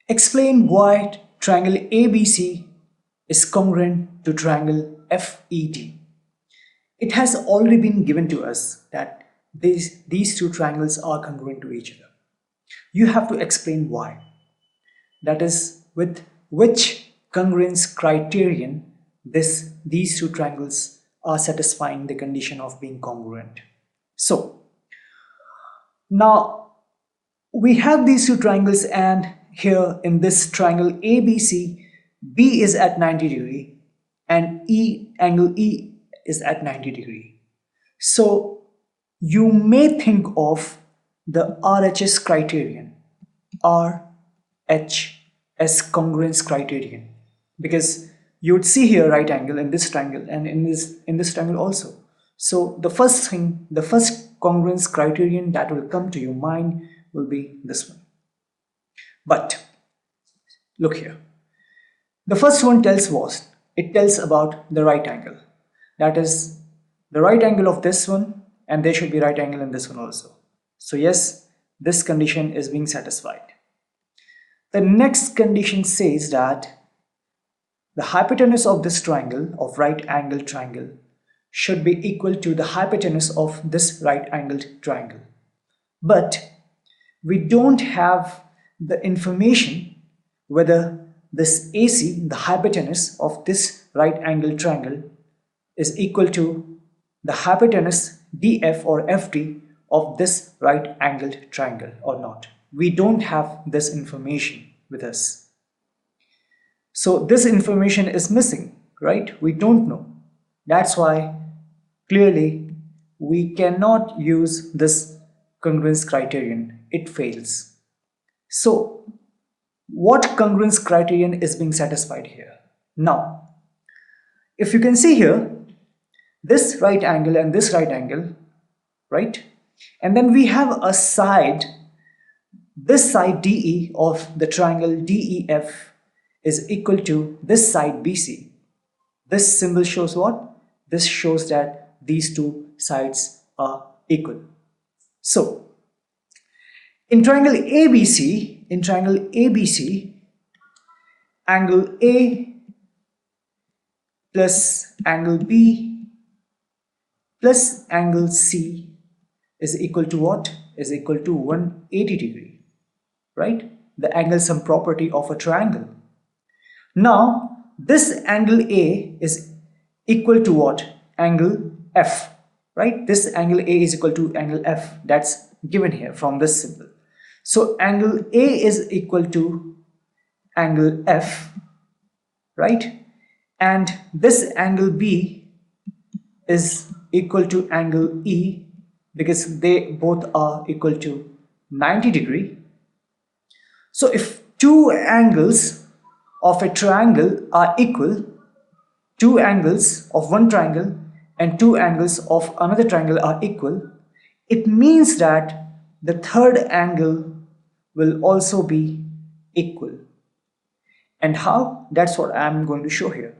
Explain why triangle ABC is congruent to triangle FET. It has already been given to us that these two triangles are congruent to each other. You have to explain why. That is, with which congruence criterion these two triangles are satisfying the condition of being congruent. So now we have these two triangles, and here in this triangle ABC, B is at 90 degree and angle E is at 90 degree. So you may think of the RHS criterion, RHS congruence criterion, because you would see here right angle in this triangle and in this triangle also. So the first congruence criterion that will come to your mind will be this one. But look here. The first one tells what? It tells about the right angle. That is the right angle of this one, and there should be right angle in this one also. So yes, this condition is being satisfied. The next condition says that the hypotenuse of this triangle, of right angled triangle, should be equal to the hypotenuse of this right angled triangle. But we don't have the information whether this AC, the hypotenuse of this right angled triangle, is equal to the hypotenuse DF or FD of this right angled triangle or not. We don't have this information with us. So this information is missing, right? We don't know. That's why clearly we cannot use this congruence criterion. It fails. So what congruence criterion is being satisfied here? Now, if you can see here, this right angle and this right angle, right? And then we have a side, this side DE of the triangle DEF is equal to this side BC. This symbol shows what? This shows that these two sides are equal. So in triangle ABC, angle A plus angle B plus angle C is equal to what? Is equal to 180 degree, right? The angle sum property of a triangle. Now this angle A is equal to what? Angle F, right? This angle A is equal to angle F. That's given here from this symbol. So angle A is equal to angle F, right? And this angle B is equal to angle E because they both are equal to 90 degree. So if two angles of a triangle are equal, two angles of one triangle and two angles of another triangle are equal, it means that the third angle will also be equal. And how? That's what I'm going to show here.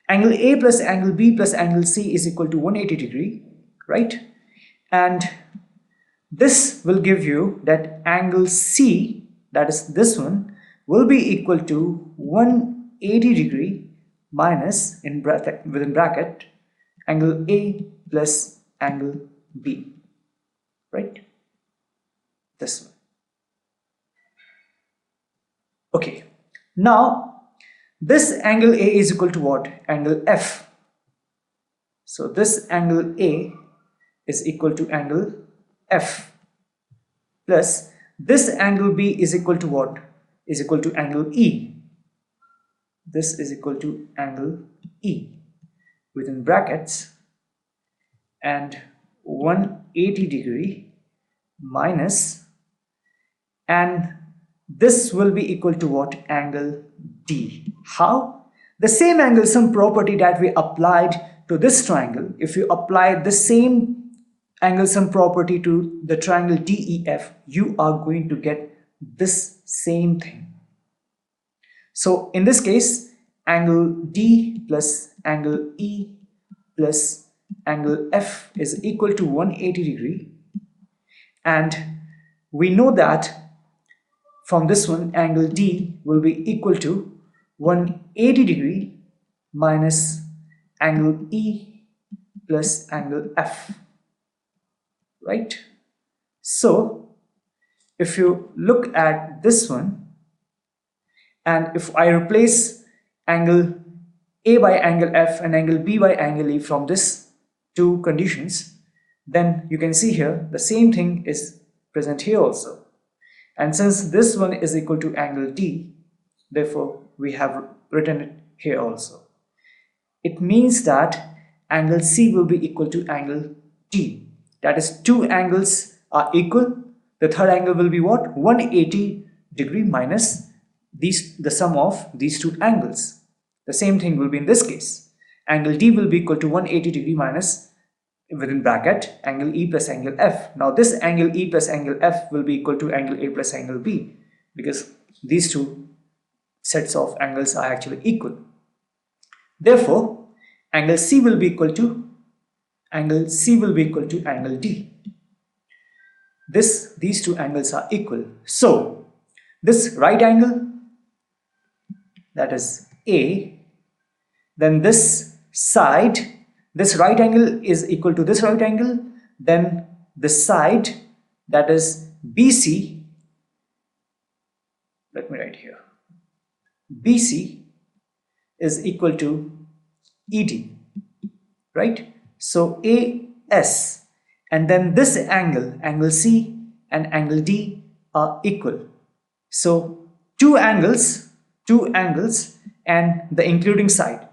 Angle A plus angle B plus angle C is equal to 180 degree, right? And this will give you that angle C, that is this one, will be equal to 180 degree minus, within bracket, angle A plus angle B, right? This one. Okay, now this angle A is equal to what? Angle F. So this angle A is equal to angle F plus this angle B is equal to what? Is equal to angle E. This is equal to angle E within brackets and 180 degree minus, and this will be equal to what? Angle D. How? The same angle sum property that we applied to this triangle, if you apply the same angle sum property to the triangle DEF, you are going to get this same thing. So in this case, angle D plus angle E plus angle F is equal to 180 degree, and we know that from this one, angle D will be equal to 180 degree minus angle E plus angle F, right? So if you look at this one, and if I replace angle A by angle F and angle B by angle E from this two conditions, then you can see here the same thing is present here also. And since this one is equal to angle D, therefore we have written it here also. It means that angle C will be equal to angle D. That is, two angles are equal. The third angle will be what? 180 degree minus the sum of these two angles. The same thing will be in this case. Angle D will be equal to 180 degree minus, within bracket, angle E plus angle F. Now this angle E plus angle F will be equal to angle A plus angle B, because these two sets of angles are actually equal. Therefore, angle C will be equal to angle D. These two angles are equal. So this right angle, that is A, then this right angle is equal to this right angle, then this side, that is BC, let me write here, BC is equal to ED, right? So AS, and then this angle C and angle D are equal. So two angles and the including side,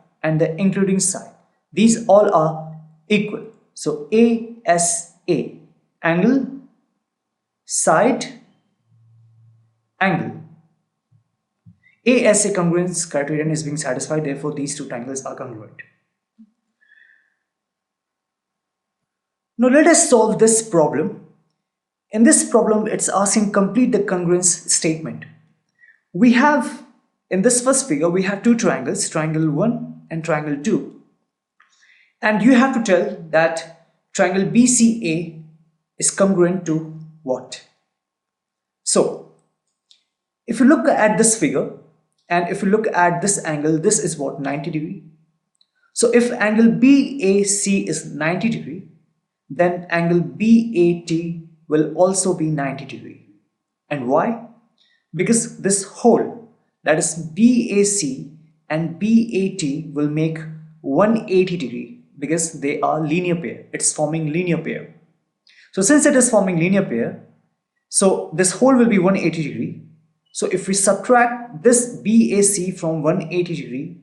these all are equal. So ASA, angle, side, angle. ASA congruence criterion is being satisfied, therefore these two triangles are congruent. Now let us solve this problem. In this problem, it's asking complete the congruence statement. We have, in this first figure, we have two triangles, triangle 1 and triangle 2. And you have to tell that triangle BCA is congruent to what? So, if you look at this figure, and if you look at this angle, this is what? 90 degree. So if angle BAC is 90 degree, then angle BAT will also be 90 degree. And why? Because this whole, that is BAC and BAT, will make 180 degree, because they are linear pair. It's forming linear pair. So since it is forming linear pair, so this whole will be 180 degree. So if we subtract this BAC from 180 degree,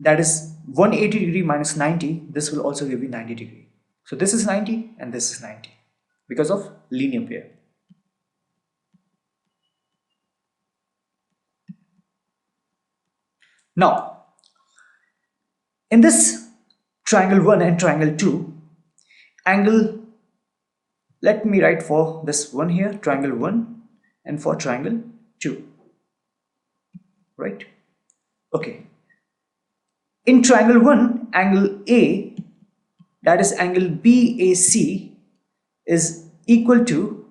that is 180 degree minus 90, this will also give you 90 degree. So this is 90 and this is 90 because of linear pair. Now, in this triangle 1 and triangle 2, angle, let me write for this one here, triangle 1, and for triangle 2, right? Okay. In triangle 1, angle A, that is angle BAC, is equal to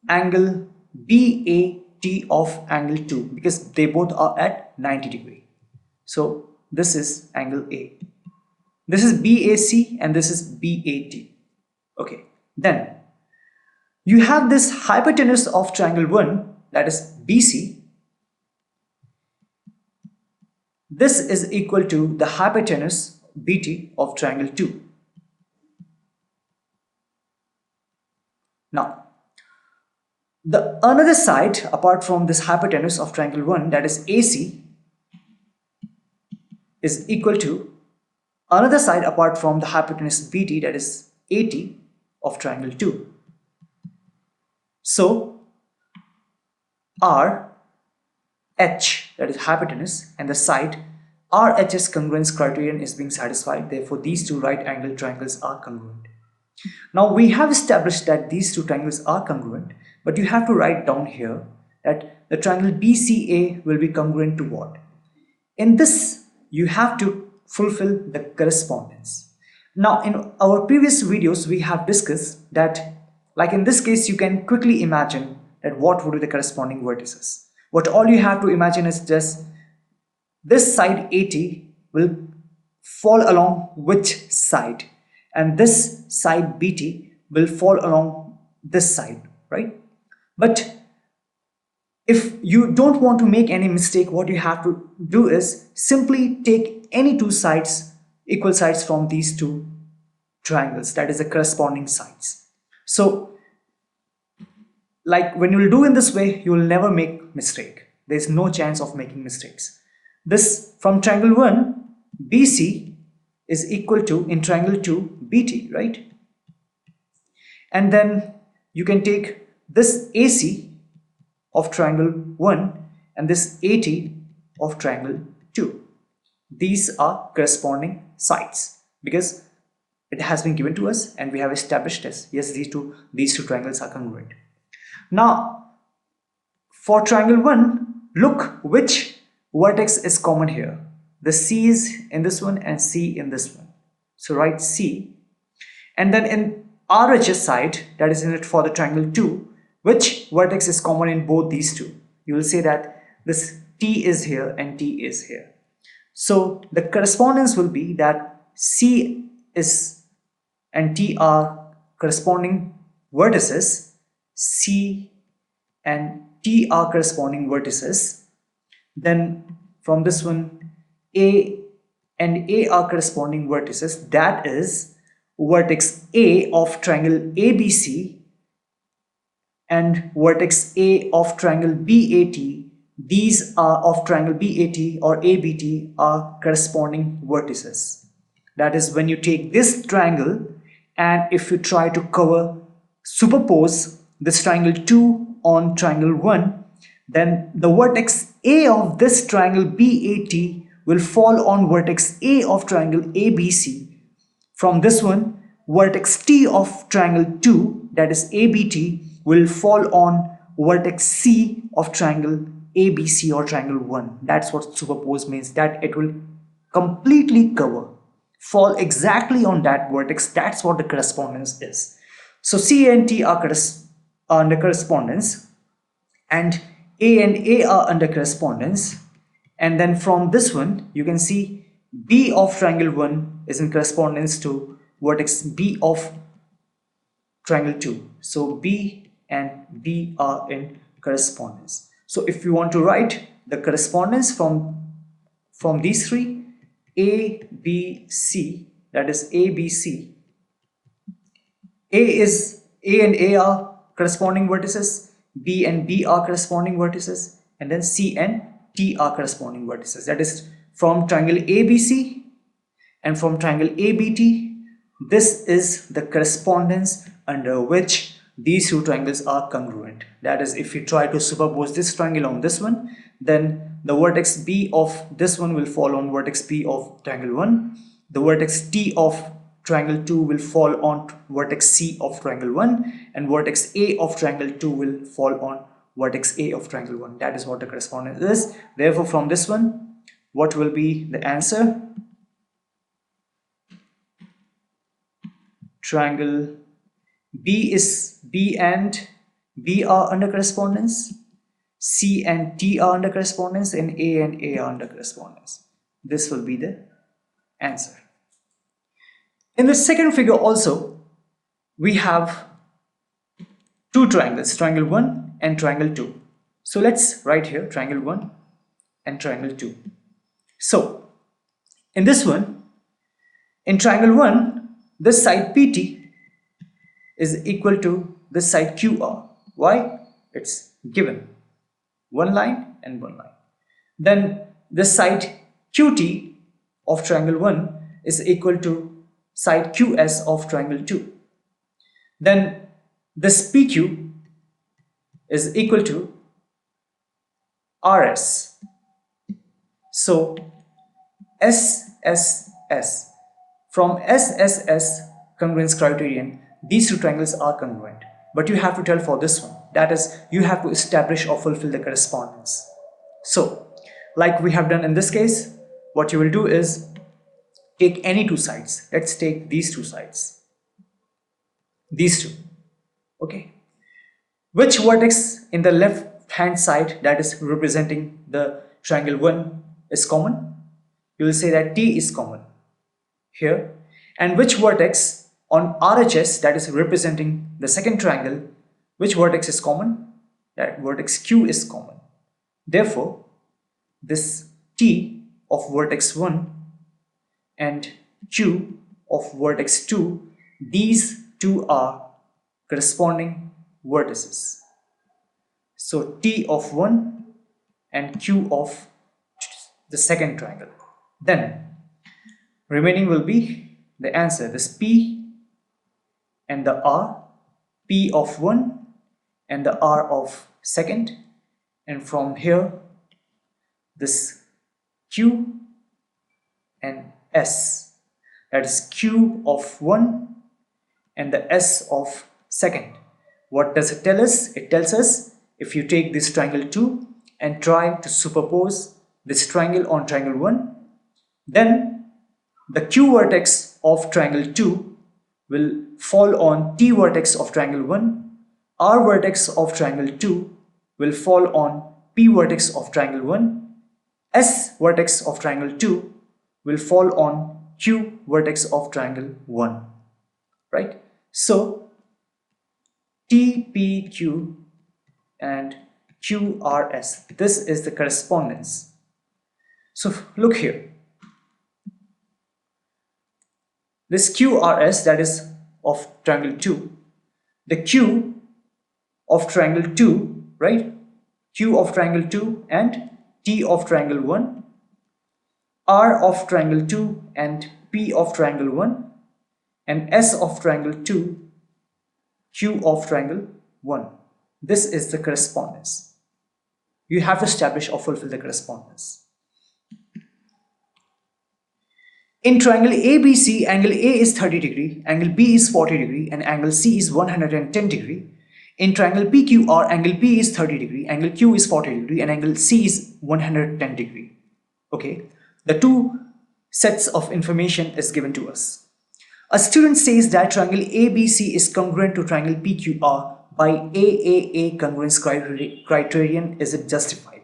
angle BAT of angle 2, because they both are at 90 degree. So this is angle A. This is BAC and this is BAT. Okay. Then you have this hypotenuse of triangle 1, that is BC. This is equal to the hypotenuse BT of triangle 2. Now, the another side apart from this hypotenuse of triangle 1, that is AC, is equal to another side apart from the hypotenuse BT, that is AT of triangle 2. So RH, that is hypotenuse, and the side RHS congruence criterion is being satisfied. Therefore, these two right angle triangles are congruent. Now we have established that these two triangles are congruent, but you have to write down here that the triangle BCA will be congruent to what? In this, you have to fulfill the correspondence. Now in our previous videos, we have discussed that, like in this case, you can quickly imagine that what would be the corresponding vertices. What all you have to imagine is just this side AT will fall along which side, and this side BT will fall along this side, right? But if you don't want to make any mistake, what you have to do is simply take any two sides, equal sides from these two triangles, that is the corresponding sides. So like when you will do in this way, you will never make mistake. There is no chance of making mistakes. This from triangle 1 BC is equal to in triangle 2 BT, right? And then you can take this AC of triangle 1 and this AT of triangle 2. These are corresponding sides because it has been given to us and we have established this. Yes, these two triangles are congruent. Now for triangle 1, look which vertex is common here. The C is in this one and C in this one. So write C, and then in RHS side, that is in it for the triangle 2, which vertex is common in both these two? You will say that this T is here and T is here. So the correspondence will be that C is and T are corresponding vertices, C and T are corresponding vertices. Then from this one, A and A are corresponding vertices, that is vertex A of triangle ABC and vertex A of triangle BAT. These are of triangle BAT or ABT are corresponding vertices. That is when you take this triangle and if you try to superpose this triangle 2 on triangle 1, then the vertex A of this triangle BAT will fall on vertex A of triangle ABC. From this one, vertex T of triangle 2, that is ABT, will fall on vertex C of triangle ABC or triangle 1. That's what superpose means, that it will completely fall exactly on that vertex. That's what the correspondence is. So C and T are under correspondence and A are under correspondence, and then from this one you can see B of triangle 1 is in correspondence to vertex B of triangle 2. So B and B are in correspondence. So if you want to write the correspondence from these three, A, B, C, that is A, B, C. A and A are corresponding vertices, B and B are corresponding vertices, and then C and T are corresponding vertices. That is from triangle ABC and from triangle ABT. This is the correspondence under which these two triangles are congruent. That is, if you try to superpose this triangle on this one, then the vertex B of this one will fall on vertex B of triangle 1. The vertex T of triangle 2 will fall on vertex C of triangle 1, and vertex A of triangle 2 will fall on vertex A of triangle 1. That is what the correspondence is. Therefore, from this one, what will be the answer? Triangle B and B are under correspondence, C and T are under correspondence, and A are under correspondence. This will be the answer. In the second figure also, we have two triangles, triangle 1 and triangle 2. So let's write here triangle 1 and triangle 2. So in this one, in triangle 1, this side PT is equal to this side QR. Why? It's given. One line and one line. Then this side QT of triangle 1 is equal to side QS of triangle 2. Then this PQ is equal to RS. So SSS. From SSS congruence criterion, these two triangles are congruent. But you have to tell for this one. That is, you have to establish or fulfill the correspondence. So, like we have done in this case, what you will do is take any two sides. Let's take these two sides. These two. Okay. Which vertex in the left hand side that is representing the triangle 1 is common, you will say that T is common here. And which vertex on RHS that is representing the second triangle, which vertex is common? That vertex Q is common. Therefore, this T of vertex 1 and Q of vertex 2, these two are corresponding vertices. So T of 1 and Q of the second triangle. Then remaining will be the answer, this P and the R, P of 1 and the R of second, and from here this Q and S, that is Q of 1 and the S of second. What does it tell us? It tells us if you take this triangle 2 and try to superpose this triangle on triangle 1, then the Q vertex of triangle 2 will fall on T vertex of triangle 1, R vertex of triangle 2 will fall on P vertex of triangle 1, S vertex of triangle 2 will fall on Q vertex of triangle 1, right? So TPQ and QRS, this is the correspondence. So look here, this QRS that is of triangle 2, the Q of triangle 2, right? Q of triangle 2 and T of triangle 1, R of triangle 2 and P of triangle 1, and S of triangle 2, Q of triangle 1. This is the correspondence. You have to establish or fulfill the correspondence. In triangle ABC, angle A is 30 degree, angle B is 40 degree, and angle C is 110 degree. In triangle PQR, angle P is 30 degree, angle Q is 40 degree, and angle C is 110 degree. Okay, the two sets of information is given to us. A student says that triangle ABC is congruent to triangle PQR by AAA congruence criterion. Is it justified?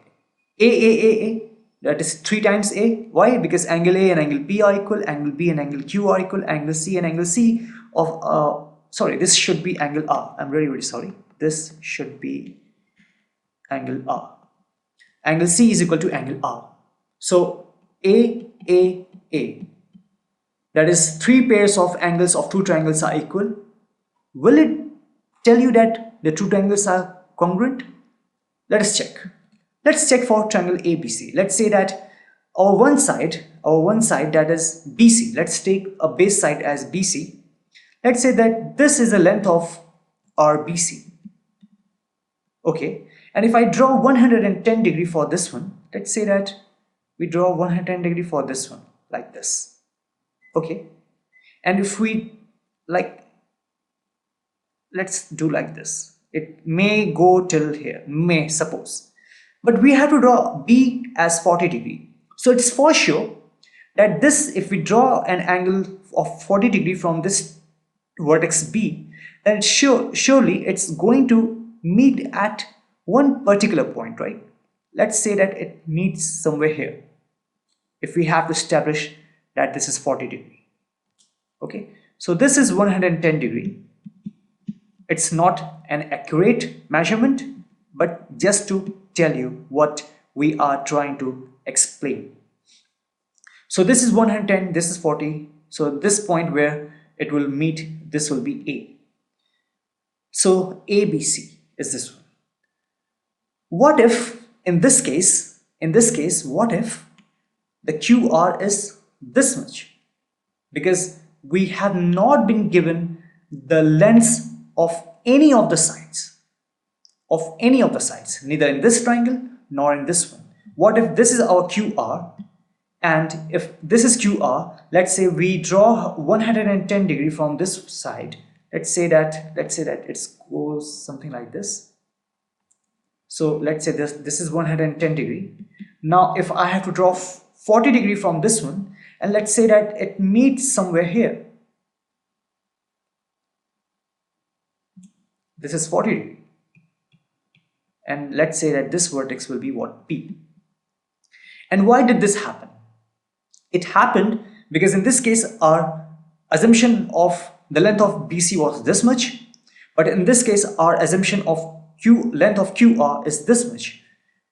AAA, that is 3 times A. Why? Because angle A and angle P are equal, angle B and angle Q are equal, angle C and angle C of sorry, this should be angle R. I'm very sorry. This should be angle R. Angle C is equal to angle R. So AAA, that is 3 pairs of angles of 2 triangles are equal. Will it tell you that the 2 triangles are congruent? Let us check. Let's check for triangle ABC. Let's say that our one side that is BC. Let's take a base side as BC. Let's say that this is the length of our BC. Okay, and if I draw 110 degree for this one, let's say that we draw 110 degree for this one like this. Okay, and if we let's do like this, it may go till here, may suppose, but we have to draw B as 40 degree. So it's for sure that this, if we draw an angle of 40 degree from this vertex B, then surely it's going to meet at one particular point, right? Let's say that it meets somewhere here, if we have to establish that this is 40 degree. Okay, so this is 110 degree. It's not an accurate measurement, but just to tell you what we are trying to explain. So this is 110, this is 40. So this point where it will meet, this will be A. So ABC is this one. What if in this case, what if the QR is this much? Because we have not been given the lengths of any of the sides, neither in this triangle nor in this one. What if this is our QR, and if this is QR, let's say we draw 110 degree from this side. Let's say that it goes something like this. So let's say this is 110 degree. Now if I have to draw 40 degree from this one, and let's say that it meets somewhere here. This is 40 degree. and let's say that this vertex will be what, P. And why did this happen? It happened because in this case our assumption of the length of BC was this much, but in this case our assumption of length of QR is this much.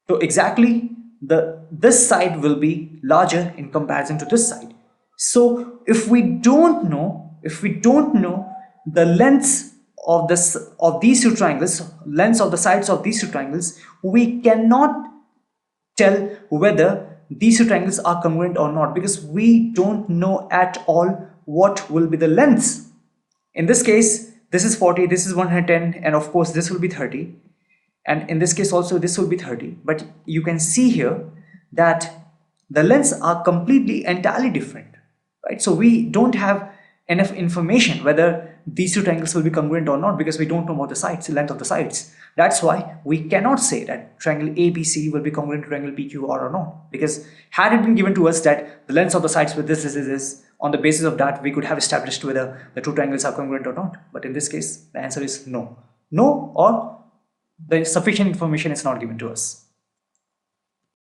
So exactly this side will be larger in comparison to this side. So if we don't know the lengths of these two triangles, lengths of the sides of these two triangles, we cannot tell whether these two triangles are congruent or not, because we don't know at all what will be the lengths. In this case, this is 40, this is 110, and of course this will be 30, and in this case also this will be 30. But you can see here that the lengths are completely entirely different, right? So we don't have enough information whether these two triangles will be congruent or not, because we don't know about the sides, the length of the sides. That's why we cannot say that triangle ABC will be congruent to triangle PQR or not, because had it been given to us that the lengths of the sides with this, on the basis of that we could have established whether the two triangles are congruent or not. But in this case the answer is no, or the sufficient information is not given to us.